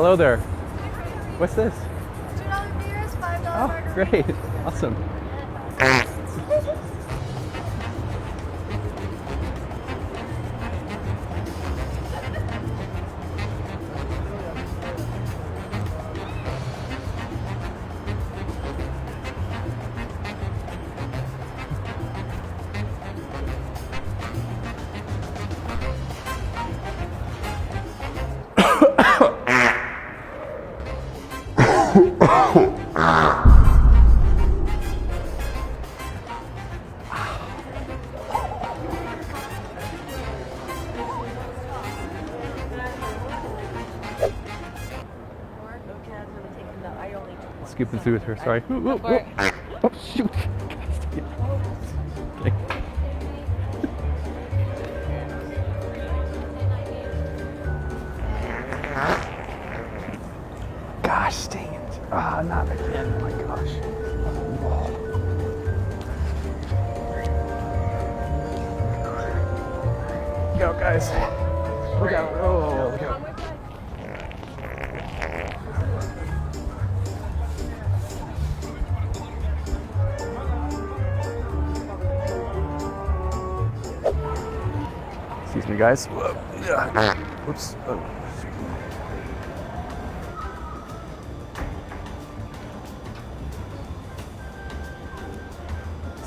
Hello there. What's this? $2 beers, $5 Oh, margaritas. great. Awesome. Scooping through with her. Sorry. Oh, shoot. Okay. Gosh, dang it. Ah, not again. Oh my gosh. Oh. Go, guys. Look out. Oh, look out. Excuse me, guys. Oops. Oh.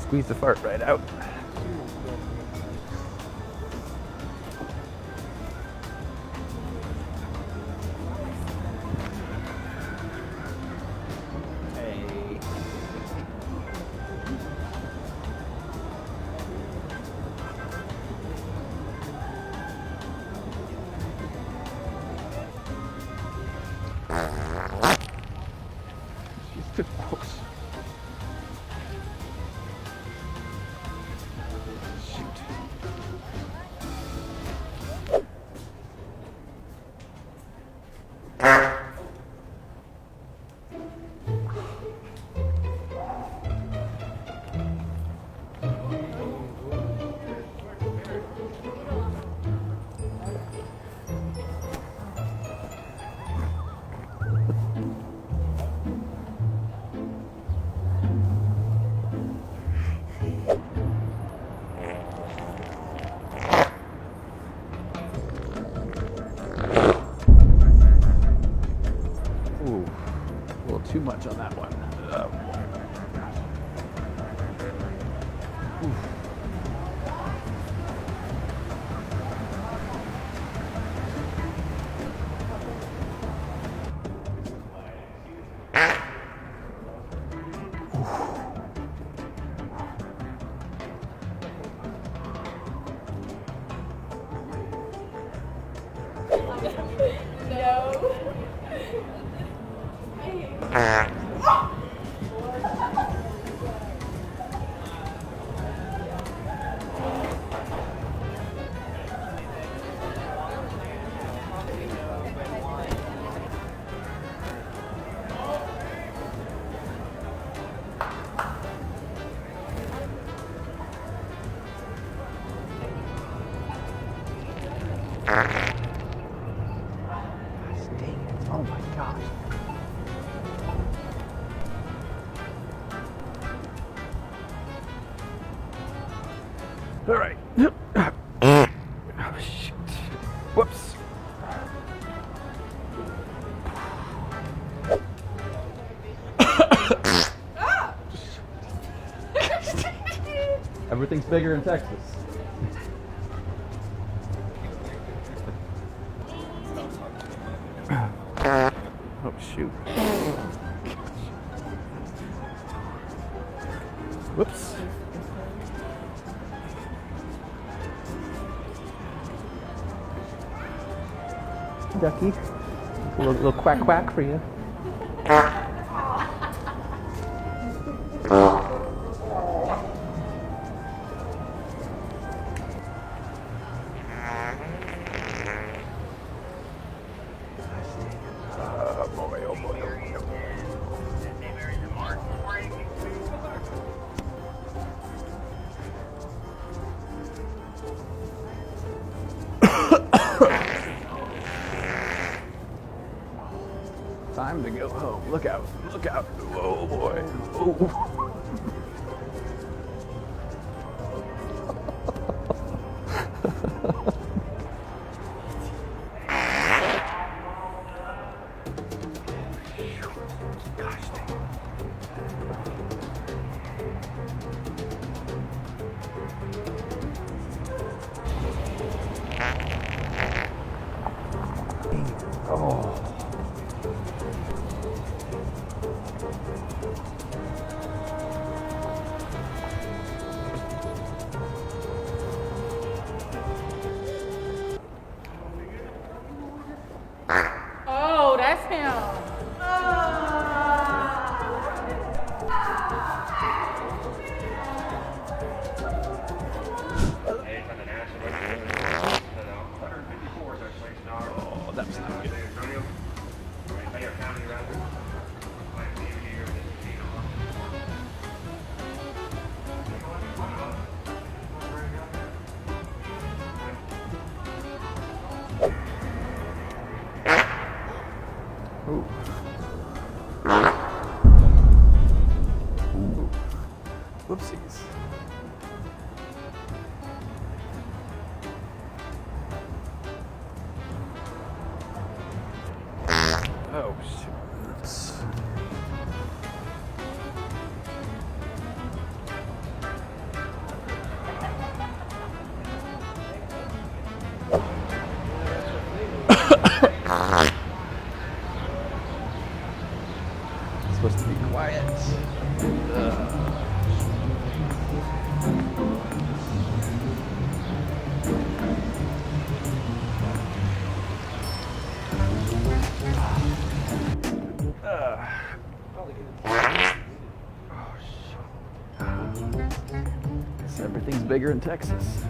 Squeeze the fart right out. Hey. She's too close. Shoot. Ooh, a little too much on that one. Oh my gosh. All right. Oh, shit. Whoops. Everything's bigger in Texas. Oh, shoot. Whoops. Ducky. A little quack quack for you. Oh boy, oh boy, oh boy. Time to go home. Look out. Look out. Oh boy. Oh. Gosh dang. Oh. Oh, that's him. Oh, that's not good. Ooh. Ooh. Whoopsies. Oh, shoot. Supposed to be quiet. Oh, shoot. Guess everything's bigger in Texas.